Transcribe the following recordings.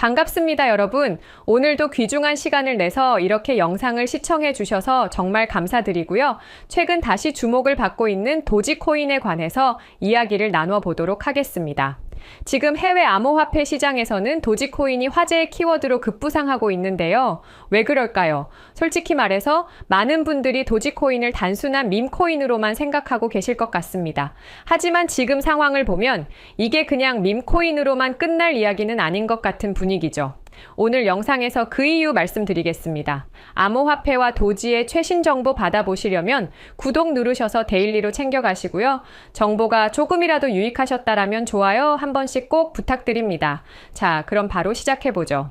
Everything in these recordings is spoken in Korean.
반갑습니다, 여러분. 오늘도 귀중한 시간을 내서 이렇게 영상을 시청해 주셔서 정말 감사드리고요. 최근 다시 주목을 받고 있는 도지코인에 관해서 이야기를 나눠 보도록 하겠습니다. 지금 해외 암호화폐 시장에서는 도지코인이 화제의 키워드로 급부상하고 있는데요. 왜 그럴까요? 솔직히 말해서 많은 분들이 도지코인을 단순한 밈코인으로만 생각하고 계실 것 같습니다. 하지만 지금 상황을 보면 이게 그냥 밈코인으로만 끝날 이야기는 아닌 것 같은 분위기죠. 오늘 영상에서 그 이유 말씀드리겠습니다. 암호화폐와 도지의 최신 정보 받아보시려면 구독 누르셔서 데일리로 챙겨가시고요. 정보가 조금이라도 유익하셨다라면 좋아요 한 번씩 꼭 부탁드립니다. 자, 그럼 바로 시작해보죠.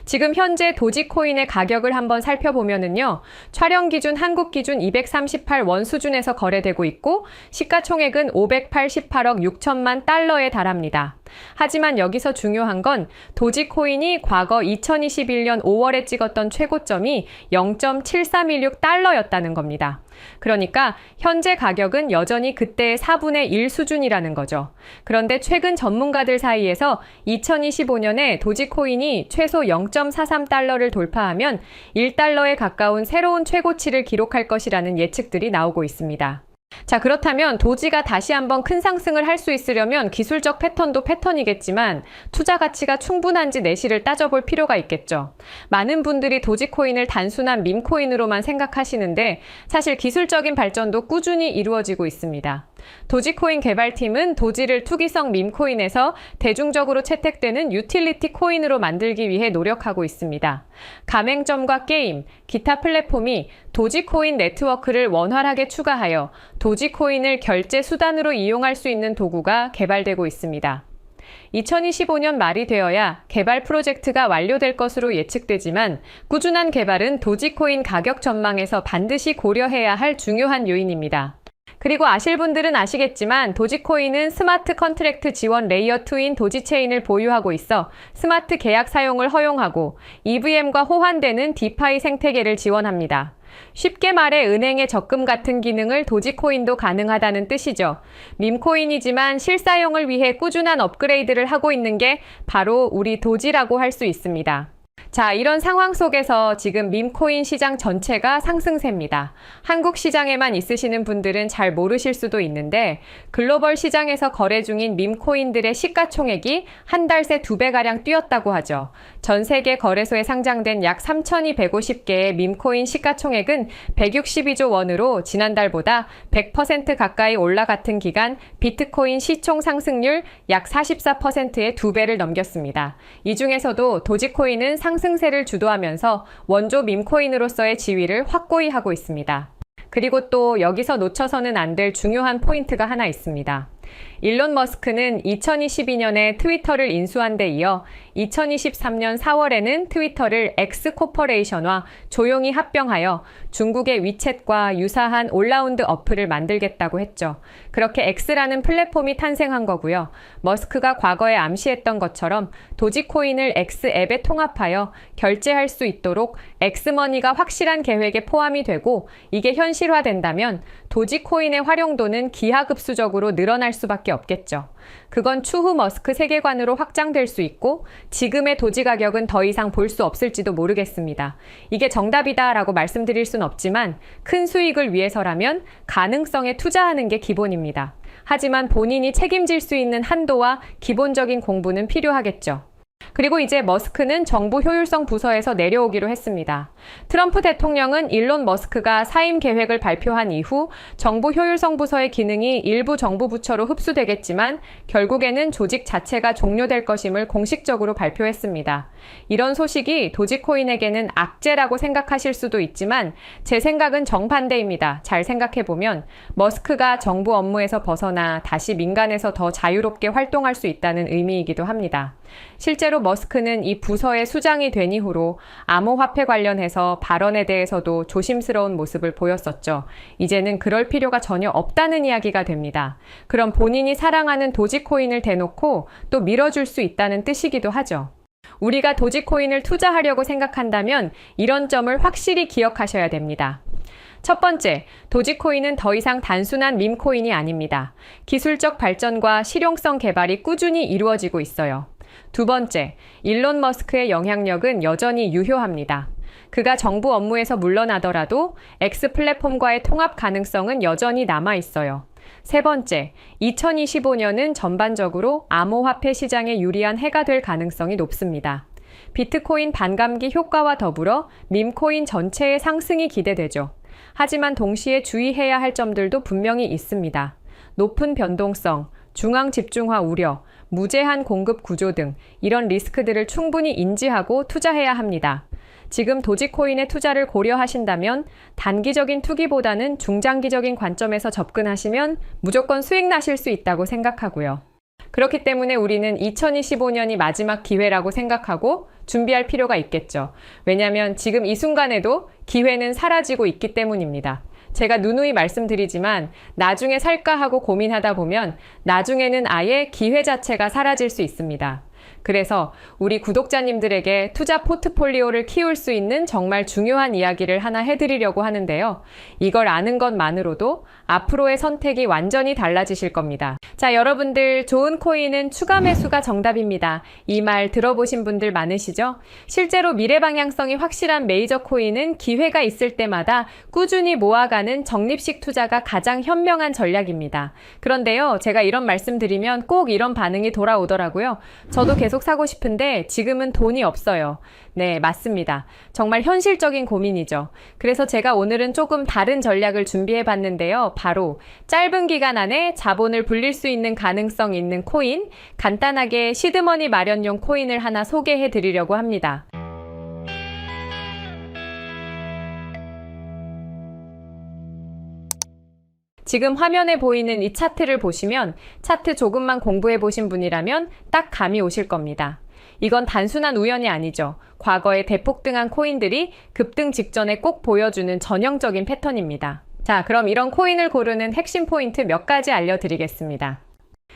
지금 현재 도지코인의 가격을 한번 살펴보면은요, 촬영 기준 한국 기준 238원 수준에서 거래되고 있고, 시가총액은 588억 6천만 달러에 달합니다. 하지만 여기서 중요한 건 도지코인이 과거 2021년 5월에 찍었던 최고점이 0.7316달러였다는 겁니다. 그러니까 현재 가격은 여전히 그때의 4분의 1 수준이라는 거죠. 그런데 최근 전문가들 사이에서 2025년에 도지코인이 최소 0.43달러를 돌파하면 1달러에 가까운 새로운 최고치를 기록할 것이라는 예측들이 나오고 있습니다. 자, 그렇다면 도지가 다시 한번 큰 상승을 할 수 있으려면 기술적 패턴도 패턴이겠지만 투자 가치가 충분한지 내실을 따져볼 필요가 있겠죠. 많은 분들이 도지코인을 단순한 밈코인으로만 생각하시는데 사실 기술적인 발전도 꾸준히 이루어지고 있습니다. 도지코인 개발팀은 도지를 투기성 밈코인에서 대중적으로 채택되는 유틸리티 코인으로 만들기 위해 노력하고 있습니다. 가맹점과 게임, 기타 플랫폼이 도지코인 네트워크를 원활하게 추가하여 도지코인을 결제 수단으로 이용할 수 있는 도구가 개발되고 있습니다. 2025년 말이 되어야 개발 프로젝트가 완료될 것으로 예측되지만 꾸준한 개발은 도지코인 가격 전망에서 반드시 고려해야 할 중요한 요인입니다. 그리고 아실 분들은 아시겠지만 도지코인은 스마트 컨트랙트 지원 레이어 2인 도지체인을 보유하고 있어 스마트 계약 사용을 허용하고 EVM과 호환되는 디파이 생태계를 지원합니다. 쉽게 말해 은행의 적금 같은 기능을 도지코인도 가능하다는 뜻이죠. 밈코인이지만 실사용을 위해 꾸준한 업그레이드를 하고 있는 게 바로 우리 도지라고 할 수 있습니다. 자, 이런 상황 속에서 지금 밈코인 시장 전체가 상승세입니다. 한국 시장에만 있으시는 분들은 잘 모르실 수도 있는데 글로벌 시장에서 거래 중인 밈코인들의 시가총액이 한 달 새 2배가량 뛰었다고 하죠. 전 세계 거래소에 상장된 약 3,150개의 밈코인 시가총액은 162조 원으로 지난달보다 100% 가까이 올라갔던 기간 비트코인 시총 상승률 약 44%의 2배를 넘겼습니다. 이 중에서도 도지코인은 상승세를 주도하면서 원조 밈코인으로서의 지위를 확고히 하고 있습니다. 그리고 또 여기서 놓쳐서는 안 될 중요한 포인트가 하나 있습니다. 일론 머스크는 2022년에 트위터를 인수한 데 이어 2023년 4월에는 트위터를 X코퍼레이션과 조용히 합병하여 중국의 위챗과 유사한 올라운드 어플을 만들겠다고 했죠. 그렇게 X라는 플랫폼이 탄생한 거고요. 머스크가 과거에 암시했던 것처럼 도지코인을 X앱에 통합하여 결제할 수 있도록 엑스머니가 확실한 계획에 포함이 되고 이게 현실화된다면 도지코인의 활용도는 기하급수적으로 늘어날 수밖에 없겠죠. 그건 추후 머스크 세계관으로 확장될 수 있고 지금의 도지 가격은 더 이상 볼 수 없을지도 모르겠습니다. 이게 정답이다라고 말씀드릴 순 없지만 큰 수익을 위해서라면 가능성에 투자하는 게 기본입니다. 하지만 본인이 책임질 수 있는 한도와 기본적인 공부는 필요하겠죠. 그리고 이제 머스크는 정부 효율성 부서에서 내려오기로 했습니다. 트럼프 대통령은 일론 머스크가 사임 계획을 발표한 이후 정부 효율성 부서의 기능이 일부 정부 부처로 흡수되겠지만 결국에는 조직 자체가 종료될 것임을 공식적으로 발표했습니다. 이런 소식이 도지코인에게는 악재라고 생각하실 수도 있지만 제 생각은 정반대입니다. 잘 생각해보면 머스크가 정부 업무에서 벗어나 다시 민간에서 더 자유롭게 활동할 수 있다는 의미이기도 합니다. 실제로 머스크는 이 부서의 수장이 된 이후로 암호화폐 관련해서 발언에 대해서도 조심스러운 모습을 보였었죠. 이제는 그럴 필요가 전혀 없다는 이야기가 됩니다. 그럼 본인이 사랑하는 도지코인을 대놓고 또 밀어줄 수 있다는 뜻이기도 하죠. 우리가 도지코인을 투자하려고 생각한다면 이런 점을 확실히 기억하셔야 됩니다. 첫 번째, 도지코인은 더 이상 단순한 밈코인이 아닙니다. 기술적 발전과 실용성 개발이 꾸준히 이루어지고 있어요. 두 번째, 일론 머스크의 영향력은 여전히 유효합니다. 그가 정부 업무에서 물러나더라도 X 플랫폼과의 통합 가능성은 여전히 남아 있어요. 세 번째, 2025년은 전반적으로 암호화폐 시장에 유리한 해가 될 가능성이 높습니다. 비트코인 반감기 효과와 더불어 밈코인 전체의 상승이 기대되죠. 하지만 동시에 주의해야 할 점들도 분명히 있습니다. 높은 변동성, 중앙 집중화 우려, 무제한 공급 구조 등 이런 리스크들을 충분히 인지하고 투자해야 합니다. 지금 도지코인에 투자를 고려하신다면 단기적인 투기보다는 중장기적인 관점에서 접근하시면 무조건 수익 나실 수 있다고 생각하고요. 그렇기 때문에 우리는 2025년이 마지막 기회라고 생각하고 준비할 필요가 있겠죠. 왜냐하면 지금 이 순간에도 기회는 사라지고 있기 때문입니다. 제가 누누이 말씀드리지만 나중에 살까 하고 고민하다 보면 나중에는 아예 기회 자체가 사라질 수 있습니다. 그래서 우리 구독자님들에게 투자 포트폴리오를 키울 수 있는 정말 중요한 이야기를 하나 해드리려고 하는데요. 이걸 아는 것만으로도 앞으로의 선택이 완전히 달라지실 겁니다. 자, 여러분들 좋은 코인은 추가 매수가 정답입니다. 이 말 들어보신 분들 많으시죠? 실제로 미래 방향성이 확실한 메이저 코인은 기회가 있을 때마다 꾸준히 모아가는 적립식 투자가 가장 현명한 전략입니다. 그런데요, 제가 이런 말씀드리면 꼭 이런 반응이 돌아오더라고요. 저도 계속 사고 싶은데 지금은 돈이 없어요. 네, 맞습니다. 정말 현실적인 고민이죠. 그래서 제가 오늘은 조금 다른 전략을 준비해 봤는데요. 바로 짧은 기간 안에 자본을 불릴 수 있는 가능성 있는 코인, 간단하게 시드머니 마련용 코인을 하나 소개해 드리려고 합니다. 지금 화면에 보이는 이 차트를 보시면 차트 조금만 공부해 보신 분이라면 딱 감이 오실 겁니다. 이건 단순한 우연이 아니죠. 과거에 대폭등한 코인들이 급등 직전에 꼭 보여주는 전형적인 패턴입니다. 자, 그럼 이런 코인을 고르는 핵심 포인트 몇 가지 알려드리겠습니다.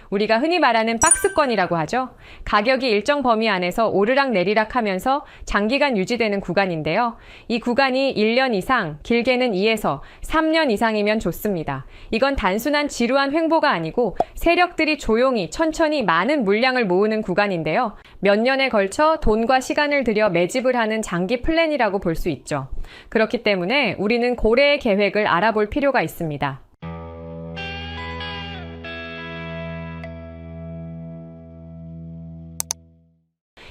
우리가 흔히 말하는 박스권이라고 하죠. 가격이 일정 범위 안에서 오르락 내리락 하면서 장기간 유지되는 구간인데요. 이 구간이 1년 이상, 길게는 2에서 3년 이상이면 좋습니다. 이건 단순한 지루한 횡보가 아니고 세력들이 조용히 천천히 많은 물량을 모으는 구간인데요. 몇 년에 걸쳐 돈과 시간을 들여 매집을 하는 장기 플랜이라고 볼 수 있죠. 그렇기 때문에 우리는 고래의 계획을 알아볼 필요가 있습니다.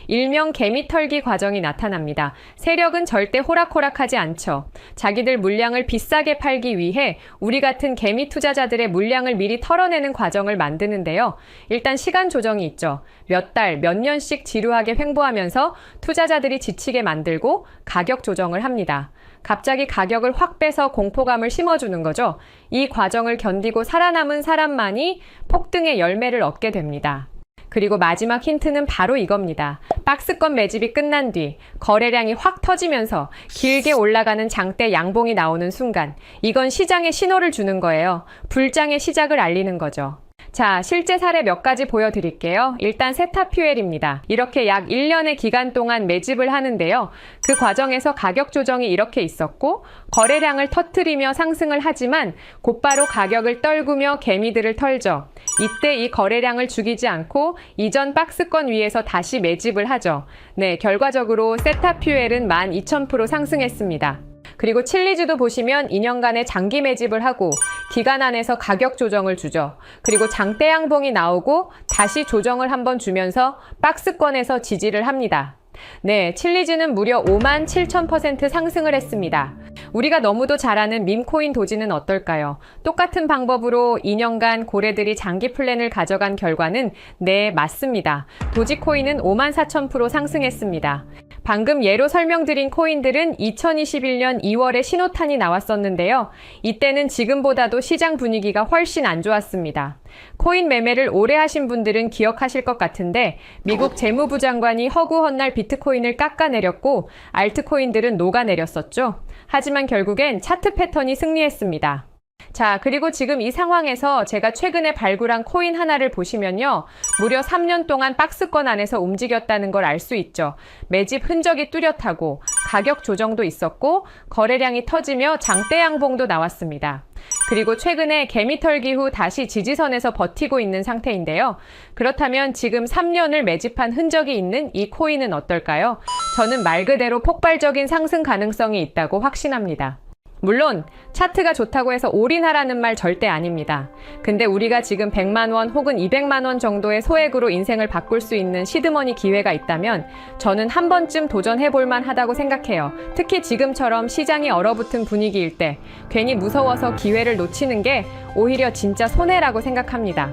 일명 개미털기 과정이 나타납니다. 세력은 절대 호락호락하지 않죠. 자기들 물량을 비싸게 팔기 위해 우리 같은 개미 투자자들의 물량을 미리 털어내는 과정을 만드는데요. 일단 시간 조정이 있죠. 몇 달, 몇 년씩 지루하게 횡보하면서 투자자들이 지치게 만들고 가격 조정을 합니다. 갑자기 가격을 확 빼서 공포감을 심어주는 거죠. 이 과정을 견디고 살아남은 사람만이 폭등의 열매를 얻게 됩니다. 그리고 마지막 힌트는 바로 이겁니다. 박스권 매집이 끝난 뒤 거래량이 확 터지면서 길게 올라가는 장대 양봉이 나오는 순간 이건 시장에 신호를 주는 거예요. 불장의 시작을 알리는 거죠. 자, 실제 사례 몇 가지 보여드릴게요. 일단 세타퓨엘입니다. 이렇게 약 1년의 기간 동안 매집을 하는데요. 그 과정에서 가격 조정이 이렇게 있었고 거래량을 터뜨리며 상승을 하지만 곧바로 가격을 떨구며 개미들을 털죠. 이때 이 거래량을 죽이지 않고 이전 박스권 위에서 다시 매집을 하죠. 네, 결과적으로 세타퓨엘은 12,000% 상승했습니다. 그리고 칠리즈도 보시면 2년간의 장기 매집을 하고 기간 안에서 가격 조정을 주죠. 그리고 장대 양봉이 나오고 다시 조정을 한번 주면서 박스권에서 지지를 합니다. 네, 칠리즈는 무려 57,000% 상승을 했습니다. 우리가 너무도 잘 아는 밈코인 도지는 어떨까요? 똑같은 방법으로 2년간 고래들이 장기 플랜을 가져간 결과는 네, 맞습니다. 도지코인은 54,000% 상승했습니다. 방금 예로 설명드린 코인들은 2021년 2월에 신호탄이 나왔었는데요. 이때는 지금보다도 시장 분위기가 훨씬 안 좋았습니다. 코인 매매를 오래 하신 분들은 기억하실 것 같은데 미국 재무부 장관이 허구헌날 비트코인을 깎아내렸고 알트코인들은 녹아내렸었죠. 하지만 결국엔 차트 패턴이 승리했습니다. 자, 그리고 지금 이 상황에서 제가 최근에 발굴한 코인 하나를 보시면요. 무려 3년 동안 박스권 안에서 움직였다는 걸 알 수 있죠. 매집 흔적이 뚜렷하고 가격 조정도 있었고 거래량이 터지며 장대 양봉도 나왔습니다. 그리고 최근에 개미털기 후 다시 지지선에서 버티고 있는 상태인데요. 그렇다면 지금 3년을 매집한 흔적이 있는 이 코인은 어떨까요? 저는 말 그대로 폭발적인 상승 가능성이 있다고 확신합니다. 물론 차트가 좋다고 해서 올인하라는 말 절대 아닙니다. 근데 우리가 지금 100만 원 혹은 200만 원 정도의 소액으로 인생을 바꿀 수 있는 시드머니 기회가 있다면 저는 한 번쯤 도전해볼 만하다고 생각해요. 특히 지금처럼 시장이 얼어붙은 분위기일 때 괜히 무서워서 기회를 놓치는 게 오히려 진짜 손해라고 생각합니다.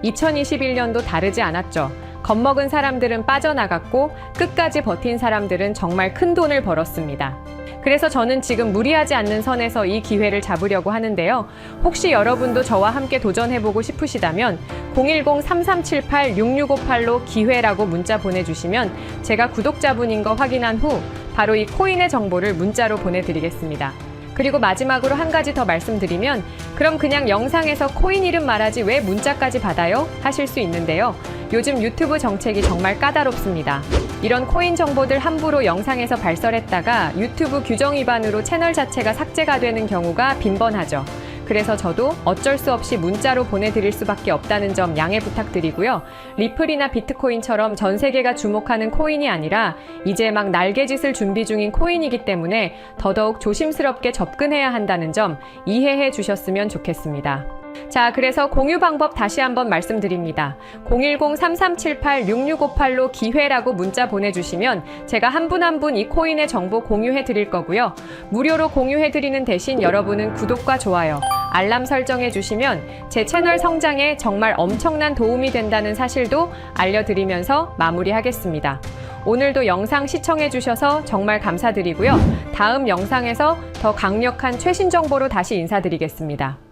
2021년도 다르지 않았죠. 겁먹은 사람들은 빠져나갔고 끝까지 버틴 사람들은 정말 큰 돈을 벌었습니다. 그래서 저는 지금 무리하지 않는 선에서 이 기회를 잡으려고 하는데요. 혹시 여러분도 저와 함께 도전해보고 싶으시다면 010-3378-6658로 기회라고 문자 보내주시면 제가 구독자분인 거 확인한 후 바로 이 코인의 정보를 문자로 보내드리겠습니다. 그리고 마지막으로 한 가지 더 말씀드리면 그럼 그냥 영상에서 코인 이름 말하지 왜 문자까지 받아요? 하실 수 있는데요. 요즘 유튜브 정책이 정말 까다롭습니다. 이런 코인 정보들 함부로 영상에서 발설했다가 유튜브 규정 위반으로 채널 자체가 삭제가 되는 경우가 빈번하죠. 그래서 저도 어쩔 수 없이 문자로 보내드릴 수밖에 없다는 점 양해 부탁드리고요. 리플이나 비트코인처럼 전 세계가 주목하는 코인이 아니라 이제 막 날개짓을 준비 중인 코인이기 때문에 더더욱 조심스럽게 접근해야 한다는 점 이해해 주셨으면 좋겠습니다. 자, 그래서 공유 방법 다시 한번 말씀드립니다. 010-3378-6658로 기회라고 문자 보내주시면 제가 한 분 한 분 이 코인의 정보 공유해 드릴 거고요. 무료로 공유해 드리는 대신 여러분은 구독과 좋아요, 알람 설정해 주시면 제 채널 성장에 정말 엄청난 도움이 된다는 사실도 알려드리면서 마무리하겠습니다. 오늘도 영상 시청해 주셔서 정말 감사드리고요. 다음 영상에서 더 강력한 최신 정보로 다시 인사드리겠습니다.